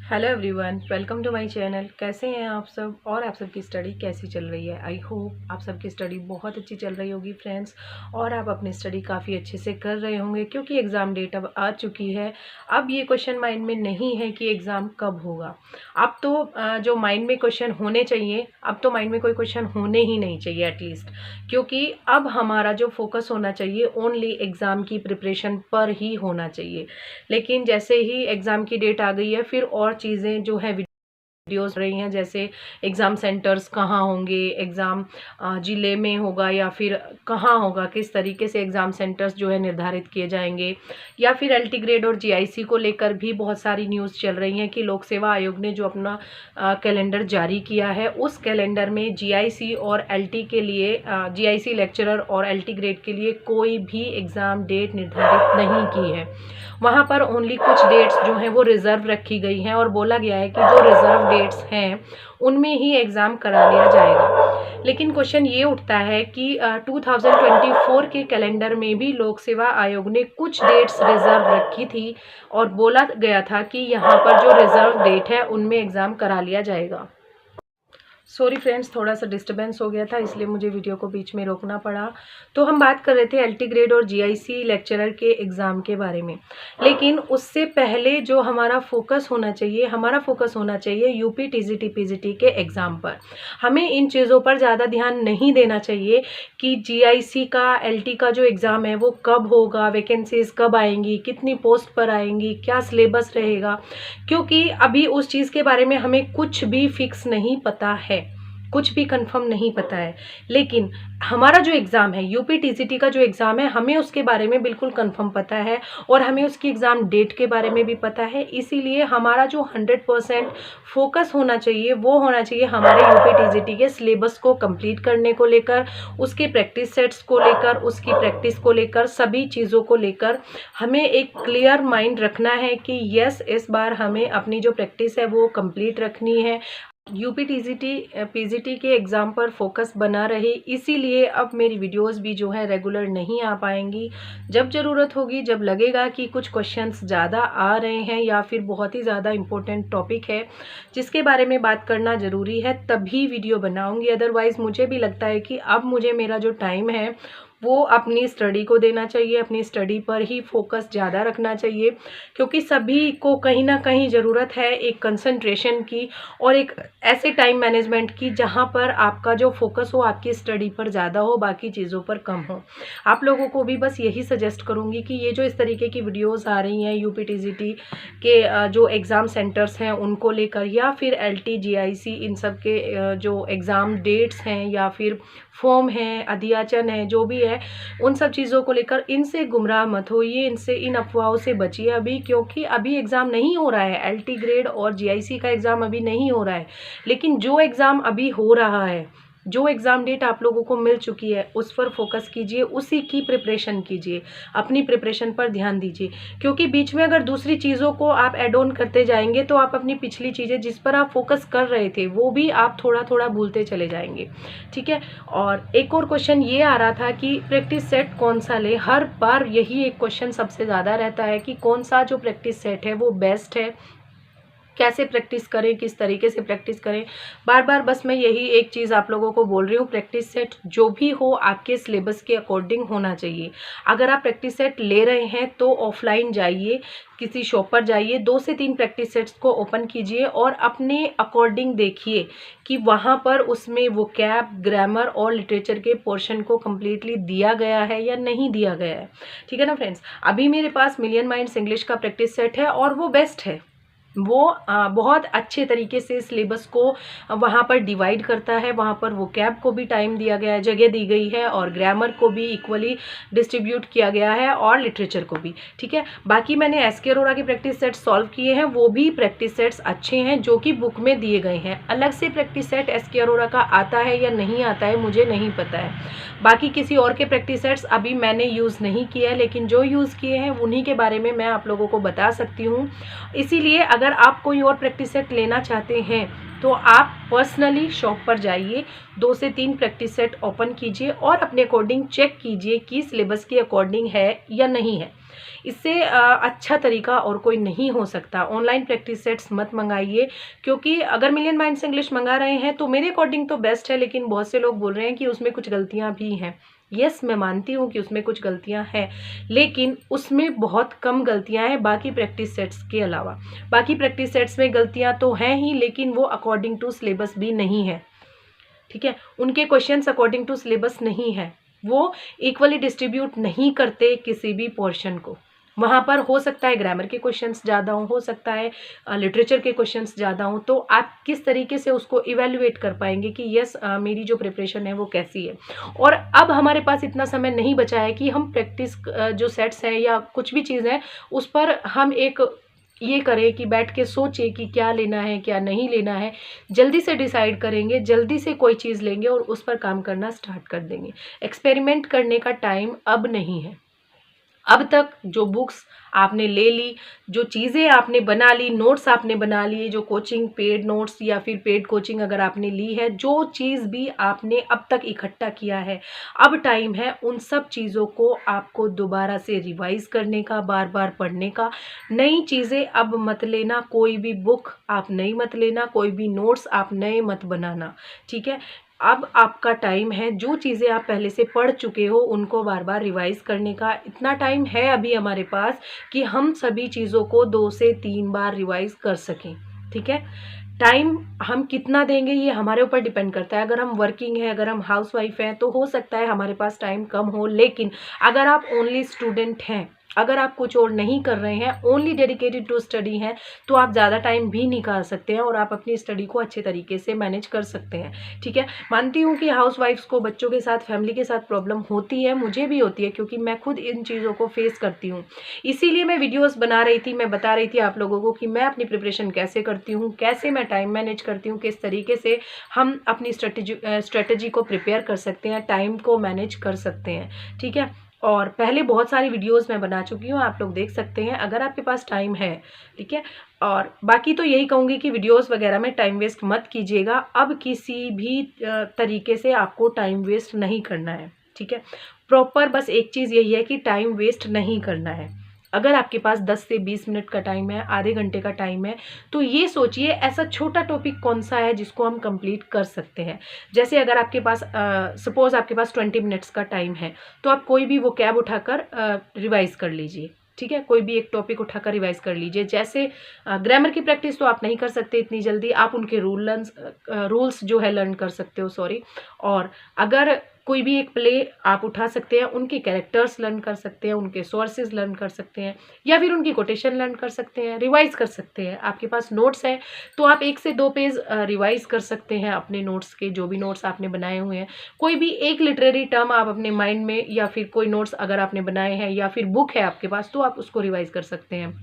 Hello everyone, welcome to my channel. कैसे हैं आप सब और आप सबकी स्टडी कैसी चल रही है। आई होप आप सबकी स्टडी बहुत अच्छी चल रही होगी फ्रेंड्स, और आप अपनी स्टडी काफ़ी अच्छे से कर रहे होंगे क्योंकि एग्ज़ाम डेट अब आ चुकी है। अब ये क्वेश्चन माइंड में नहीं है कि एग्ज़ाम कब होगा। अब तो जो माइंड में क्वेश्चन होने चाहिए, अब तो माइंड में कोई क्वेश्चन होने ही नहीं चाहिए एटलीस्ट, क्योंकि अब हमारा जो फोकस होना चाहिए ओनली एग्ज़ाम की प्रिपरेशन पर ही होना चाहिए। लेकिन जैसे ही एग्ज़ाम की डेट आ गई है, फिर और चीज़ें जो है वीडियोस रही हैं, जैसे एग्ज़ाम सेंटर्स कहाँ होंगे, एग्ज़ाम ज़िले में होगा या फिर कहाँ होगा, किस तरीके से एग्ज़ाम सेंटर्स जो है निर्धारित किए जाएंगे, या फिर एलटी ग्रेड और जीआईसी को लेकर भी बहुत सारी न्यूज़ चल रही हैं कि लोक सेवा आयोग ने जो अपना कैलेंडर जारी किया है, उस कैलेंडर में जीआईसी और एलटी के लिए जीआईसी लेक्चरर और एलटी ग्रेड के लिए कोई भी एग्ज़ाम डेट निर्धारित नहीं की है। वहाँ पर ओनली कुछ डेट्स जो हैं वो रिज़र्व रखी गई हैं और बोला गया है कि जो रिज़र्व डेट्स हैं उनमें ही एग्ज़ाम करा लिया जाएगा। लेकिन क्वेश्चन ये उठता है कि 2024 के कैलेंडर में भी लोक सेवा आयोग ने कुछ डेट्स रिज़र्व रखी थी और बोला गया था कि यहाँ पर जो रिज़र्व डेट है उनमें एग्ज़ाम करा लिया जाएगा। सॉरी फ्रेंड्स, थोड़ा सा डिस्टर्बेंस हो गया था इसलिए मुझे वीडियो को बीच में रोकना पड़ा। तो हम बात कर रहे थे एलटी ग्रेड और जीआईसी लेक्चरर के एग्ज़ाम के बारे में, लेकिन उससे पहले जो हमारा फोकस होना चाहिए यूपी टीजीटी पीजीटी के एग्ज़ाम पर। हमें इन चीज़ों पर ज़्यादा ध्यान नहीं देना चाहिए कि जीआईसी का एलटी का जो एग्ज़ाम है वो कब होगा, वैकेंसीज कब आएंगी, कितनी पोस्ट पर आएंगी, क्या सिलेबस रहेगा, क्योंकि अभी उस चीज़ के बारे में हमें कुछ भी फिक्स नहीं पता है, कुछ भी कंफर्म नहीं पता है। लेकिन हमारा जो एग्ज़ाम है यूपी टीजीटी का जो एग्ज़ाम है, हमें उसके बारे में बिल्कुल कंफर्म पता है और हमें उसकी एग्ज़ाम डेट के बारे में भी पता है। इसीलिए हमारा जो 100% फोकस होना चाहिए वो होना चाहिए हमारे यूपी टीजीटी के सिलेबस को कंप्लीट करने को लेकर, उसके प्रैक्टिस सेट्स को लेकर, उसकी प्रैक्टिस को लेकर, सभी चीज़ों को लेकर हमें एक क्लियर माइंड रखना है कि यस, इस बार हमें अपनी जो प्रैक्टिस है वो कंप्लीट रखनी है। यूपी टीजीटी पीजीटी के एग्ज़ाम पर फोकस बना रहे, इसीलिए अब मेरी वीडियोस भी जो है रेगुलर नहीं आ पाएंगी। जब ज़रूरत होगी, जब लगेगा कि कुछ क्वेश्चंस ज़्यादा आ रहे हैं या फिर बहुत ही ज़्यादा इम्पोर्टेंट टॉपिक है जिसके बारे में बात करना ज़रूरी है, तभी वीडियो बनाऊंगी। अदरवाइज़ मुझे भी लगता है कि अब मुझे मेरा जो टाइम है वो अपनी स्टडी को देना चाहिए, अपनी स्टडी पर ही फोकस ज़्यादा रखना चाहिए, क्योंकि सभी को कहीं ना कहीं ज़रूरत है एक कंसंट्रेशन की और एक ऐसे टाइम मैनेजमेंट की जहाँ पर आपका जो फोकस हो आपकी स्टडी पर ज़्यादा हो, बाकी चीज़ों पर कम हो। आप लोगों को भी बस यही सजेस्ट करूँगी कि ये जो इस तरीके की वीडियोज़ आ रही हैं यूपी टीजीटी के जो एग्ज़ाम सेंटर्स हैं उनको लेकर, या फिर एलटी जीआईसी इन सब के जो एग्ज़ाम डेट्स हैं या फिर फॉर्म है, अध्याचन है, जो भी है, उन सब चीज़ों को लेकर इनसे गुमराह मत होइए, इन अफवाहों से बचिए अभी, क्योंकि अभी एग्ज़ाम नहीं हो रहा है। एलटी ग्रेड और जीआईसी का एग्ज़ाम अभी नहीं हो रहा है, लेकिन जो एग्ज़ाम अभी हो रहा है, जो एग्ज़ाम डेट आप लोगों को मिल चुकी है, उस पर फोकस कीजिए, उसी की प्रिपरेशन कीजिए, अपनी प्रिपरेशन पर ध्यान दीजिए, क्योंकि बीच में अगर दूसरी चीज़ों को आप ऐड ऑन करते जाएंगे तो आप अपनी पिछली चीज़ें जिस पर आप फोकस कर रहे थे वो भी आप थोड़ा थोड़ा भूलते चले जाएंगे। ठीक है। और एक और क्वेश्चन ये आ रहा था कि प्रैक्टिस सेट कौन सा ले। हर बार यही एक क्वेश्चन सबसे ज़्यादा रहता है कि कौन सा जो प्रैक्टिस सेट है वो बेस्ट है, कैसे प्रैक्टिस करें, किस तरीके से प्रैक्टिस करें। बार बार बस मैं यही एक चीज़ आप लोगों को बोल रही हूँ, प्रैक्टिस सेट जो भी हो आपके सिलेबस के अकॉर्डिंग होना चाहिए। अगर आप प्रैक्टिस सेट ले रहे हैं तो ऑफलाइन जाइए, किसी शॉप पर जाइए, 2 से 3 प्रैक्टिस सेट्स को ओपन कीजिए और अपने अकॉर्डिंग देखिए कि वहाँ पर उसमें वोकैब, ग्रामर और लिटरेचर के पोर्शन को कम्प्लीटली दिया गया है या नहीं दिया गया है। ठीक है ना फ्रेंड्स। अभी मेरे पास मिलियन माइंड्स इंग्लिश का प्रैक्टिस सेट है और वो बेस्ट है। वो बहुत अच्छे तरीके से सिलेबस को वहाँ पर डिवाइड करता है, वहाँ पर वोकैब को भी टाइम दिया गया है, जगह दी गई है, और ग्रामर को भी इक्वली डिस्ट्रीब्यूट किया गया है और लिटरेचर को भी। ठीक है। बाकी मैंने एसके अरोड़ा के प्रैक्टिस सेट सॉल्व किए हैं, वो भी प्रैक्टिस सेट्स अच्छे हैं जो कि बुक में दिए गए हैं। अलग से प्रैक्टिस सेट एसके अरोड़ा का आता है या नहीं आता है मुझे नहीं पता है। बाकी किसी और के प्रैक्टिस सेट्स अभी मैंने यूज़ नहीं किया है, लेकिन जो यूज़ किए हैं उन्हीं के बारे में मैं आप लोगों को बता सकती हूँ। इसीलिए अगर आप कोई और प्रैक्टिस सेट लेना चाहते हैं तो आप पर्सनली शॉप पर जाइए, 2 से 3 प्रैक्टिस सेट ओपन कीजिए और अपने अकॉर्डिंग चेक कीजिए कि सिलेबस के अकॉर्डिंग है या नहीं है। इससे अच्छा तरीका और कोई नहीं हो सकता। ऑनलाइन प्रैक्टिस सेट्स मत मंगाइए, क्योंकि अगर मिलियन माइंड से इंग्लिश मंगा रहे हैं तो मेरे अकॉर्डिंग तो बेस्ट है, लेकिन बहुत से लोग बोल रहे हैं कि उसमें कुछ गलतियां भी हैं। यस, मैं मानती हूँ कि उसमें कुछ गलतियां हैं, लेकिन उसमें बहुत कम गलतियां हैं बाकी प्रैक्टिस सेट्स के अलावा। बाकी प्रैक्टिस सेट्स में गलतियां तो हैं ही, लेकिन वो अकॉर्डिंग टू सिलेबस भी नहीं है। ठीक है, उनके क्वेश्चंस अकॉर्डिंग टू सिलेबस नहीं है, वो इक्वली डिस्ट्रीब्यूट नहीं करते किसी भी पोर्शन को। वहाँ पर हो सकता है ग्रामर के क्वेश्चंस ज़्यादा हो सकता है लिटरेचर के क्वेश्चंस ज़्यादा हों, तो आप किस तरीके से उसको इवेल्युएट कर पाएंगे कि यस मेरी जो प्रिपरेशन है वो कैसी है। और अब हमारे पास इतना समय नहीं बचा है कि हम प्रैक्टिस जो सेट्स हैं या कुछ भी चीज़ है उस पर हम एक ये करें कि बैठ के सोचें कि क्या लेना है क्या नहीं लेना है। जल्दी से डिसाइड करेंगे, जल्दी से कोई चीज़ लेंगे और उस पर काम करना स्टार्ट कर देंगे। एक्सपेरिमेंट करने का टाइम अब नहीं है। अब तक जो बुक्स आपने ले ली, जो चीज़ें आपने बना ली, नोट्स आपने बना लिए, जो कोचिंग पेड नोट्स या फिर पेड कोचिंग अगर आपने ली है, जो चीज़ भी आपने अब तक इकट्ठा किया है, अब टाइम है उन सब चीज़ों को आपको दोबारा से रिवाइज़ करने का, बार बार पढ़ने का। नई चीज़ें अब मत लेना, कोई भी बुक आप नई मत लेना, कोई भी नोट्स आप नए मत बनाना। ठीक है, अब आपका टाइम है जो चीज़ें आप पहले से पढ़ चुके हो उनको बार बार रिवाइज़ करने का। इतना टाइम है अभी हमारे पास कि हम सभी चीज़ों को 2 से 3 बार रिवाइज़ कर सकें। ठीक है, टाइम हम कितना देंगे ये हमारे ऊपर डिपेंड करता है। अगर हम वर्किंग हैं, अगर हम हाउसवाइफ हैं, तो हो सकता है हमारे पास टाइम कम हो, लेकिन अगर आप ओनली स्टूडेंट हैं, अगर आप कुछ और नहीं कर रहे हैं, ओनली डेडिकेटेड टू स्टडी हैं, तो आप ज़्यादा टाइम भी निकाल सकते हैं और आप अपनी स्टडी को अच्छे तरीके से मैनेज कर सकते हैं। ठीक है, मानती हूँ कि हाउसवाइफ्स को बच्चों के साथ, फैमिली के साथ प्रॉब्लम होती है, मुझे भी होती है, क्योंकि मैं खुद इन चीज़ों को फेस करती हूँ। इसीलिए मैं वीडियोज़ बना रही थी, मैं बता रही थी आप लोगों को कि मैं अपनी प्रिपरेशन कैसे करती हूँ, कैसे मैं टाइम मैनेज करती हूँ, किस तरीके से हम अपनी स्ट्रेटजी को प्रिपेयर कर सकते हैं, टाइम को मैनेज कर सकते हैं। ठीक है, और पहले बहुत सारी वीडियोस मैं बना चुकी हूँ, आप लोग देख सकते हैं अगर आपके पास टाइम है। ठीक है, और बाकी तो यही कहूँगी कि वीडियोस वगैरह में टाइम वेस्ट मत कीजिएगा। अब किसी भी तरीके से आपको टाइम वेस्ट नहीं करना है। ठीक है, प्रॉपर बस एक चीज़ यही है कि टाइम वेस्ट नहीं करना है। अगर आपके पास 10 से 20 मिनट का टाइम है, आधे घंटे का टाइम है, तो ये सोचिए ऐसा छोटा टॉपिक कौन सा है जिसको हम कंप्लीट कर सकते हैं। जैसे अगर आपके पास सपोज आपके पास 20 मिनट्स का टाइम है, तो आप कोई भी वो कैब उठाकर रिवाइज़ कर लीजिए। ठीक है, कोई भी एक टॉपिक उठाकर रिवाइज़ कर लीजिए। जैसे ग्रामर की प्रैक्टिस तो आप नहीं कर सकते इतनी जल्दी, आप उनके रूल्स जो है लर्न कर सकते हो, सॉरी। और अगर कोई भी एक प्ले आप उठा सकते हैं, उनके कैरेक्टर्स लर्न कर सकते हैं, उनके सोर्सेज लर्न कर सकते हैं, या फिर उनकी कोटेशन लर्न कर सकते हैं, रिवाइज़ कर सकते हैं। आपके पास नोट्स हैं तो आप 1 से 2 पेज रिवाइज़ कर सकते हैं अपने नोट्स के, जो भी नोट्स आपने बनाए हुए हैं। कोई भी एक लिटरेरी टर्म आप अपने माइंड में, या फिर कोई नोट्स अगर आपने बनाए हैं या फिर बुक है आपके पास, तो आप उसको रिवाइज़ कर सकते हैं।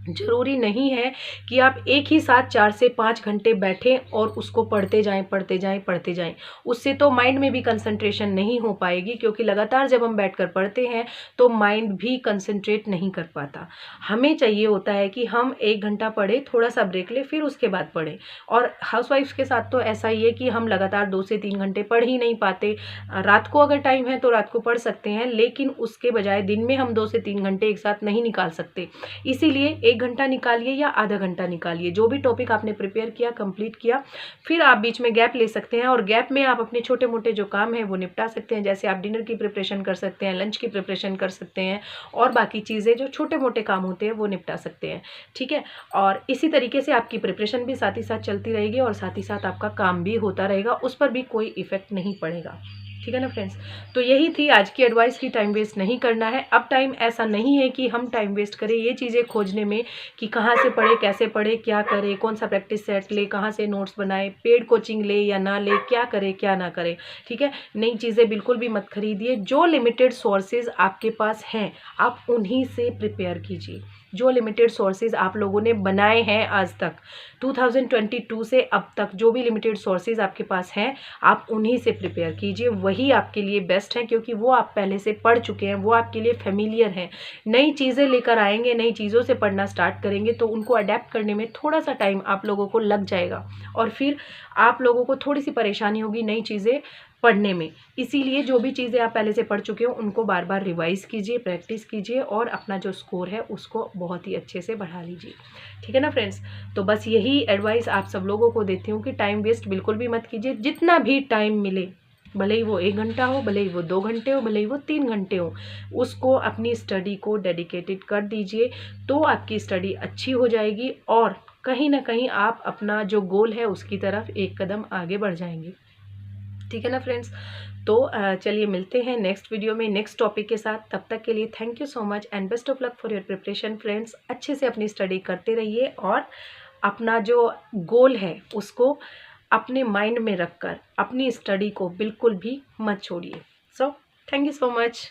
ज़रूरी नहीं है कि आप एक ही साथ 4 से 5 घंटे बैठें और उसको पढ़ते जाएं, पढ़ते जाएं, पढ़ते जाएं। उससे तो माइंड में भी कंसंट्रेशन नहीं हो पाएगी, क्योंकि लगातार जब हम बैठकर पढ़ते हैं तो माइंड भी कंसंट्रेट नहीं कर पाता। हमें चाहिए होता है कि हम 1 घंटा पढ़ें, थोड़ा सा ब्रेक लें, फिर उसके बाद पढ़ें। और हाउसवाइफ्स के साथ तो ऐसा ही है कि हम लगातार 2 से 3 घंटे पढ़ ही नहीं पाते। रात को अगर टाइम है तो रात को पढ़ सकते हैं, लेकिन उसके बजाय दिन में हम 2 से 3 घंटे एक साथ नहीं निकाल सकते। इसीलिए 1 घंटा निकालिए या आधा घंटा निकालिए, जो भी टॉपिक आपने प्रिपेयर किया, कंप्लीट किया, फिर आप बीच में गैप ले सकते हैं और गैप में आप अपने छोटे मोटे जो काम हैं वो निपटा सकते हैं। जैसे आप डिनर की प्रिपरेशन कर सकते हैं, लंच की प्रिपरेशन कर सकते हैं, और बाकी चीज़ें जो छोटे मोटे काम होते हैं वो निपटा सकते हैं। ठीक है, और इसी तरीके से आपकी प्रिपरेशन भी साथ ही साथ चलती रहेगी और साथ ही साथ आपका काम भी होता रहेगा, उस पर भी कोई इफेक्ट नहीं पड़ेगा। ठीक है ना फ्रेंड्स, तो यही थी आज की एडवाइस कि टाइम वेस्ट नहीं करना है। अब टाइम ऐसा नहीं है कि हम टाइम वेस्ट करें ये चीज़ें खोजने में कि कहाँ से पढ़े, कैसे पढ़े, क्या करें, कौन सा प्रैक्टिस सेट ले, कहाँ से नोट्स बनाए, पेड कोचिंग ले या ना ले, क्या करें क्या ना करें। ठीक है, नई चीज़ें बिल्कुल भी मत खरीदिए। जो लिमिटेड सोर्सेज आपके पास हैं आप उन्हीं से प्रिपेयर कीजिए। जो लिमिटेड सोर्सेज आप लोगों ने बनाए हैं आज तक 2022 से अब तक, जो भी लिमिटेड सोर्सेज आपके पास हैं, आप उन्हीं से प्रिपेयर कीजिए। वही आपके लिए बेस्ट है, क्योंकि वो आप पहले से पढ़ चुके हैं, वो आपके लिए फेमिलियर हैं। नई चीज़ें लेकर आएंगे, नई चीज़ों से पढ़ना स्टार्ट करेंगे तो उनको अडेप्ट करने में थोड़ा सा टाइम आप लोगों को लग जाएगा और फिर आप लोगों को थोड़ी सी परेशानी होगी नई चीज़ें पढ़ने में। इसीलिए जो भी चीज़ें आप पहले से पढ़ चुके हो उनको बार बार रिवाइज कीजिए, प्रैक्टिस कीजिए और अपना जो स्कोर है उसको बहुत ही अच्छे से बढ़ा लीजिए। ठीक है ना फ्रेंड्स? तो बस यही एडवाइस आप सब लोगों को देती हूँ कि टाइम वेस्ट बिल्कुल भी मत कीजिए। जितना भी टाइम मिले, भले ही वो 1 घंटा हो, भले ही वो 2 घंटे हो, भले ही वो 3 घंटे हो, उसको अपनी स्टडी को डेडिकेटेड कर दीजिए। तो आपकी स्टडी अच्छी हो जाएगी और कहीं ना कहीं आप अपना जो गोल है उसकी तरफ एक कदम आगे बढ़ जाएंगे। ठीक है ना फ्रेंड्स? तो चलिए मिलते हैं नेक्स्ट वीडियो में नेक्स्ट टॉपिक के साथ। तब तक के लिए thank you so much and best of luck for your preparation friends. अच्छे से अपनी स्टडी करते रहिए और अपना जो गोल है उसको अपने माइंड में रखकर अपनी स्टडी को बिल्कुल भी मत छोड़िए। So thank you so much.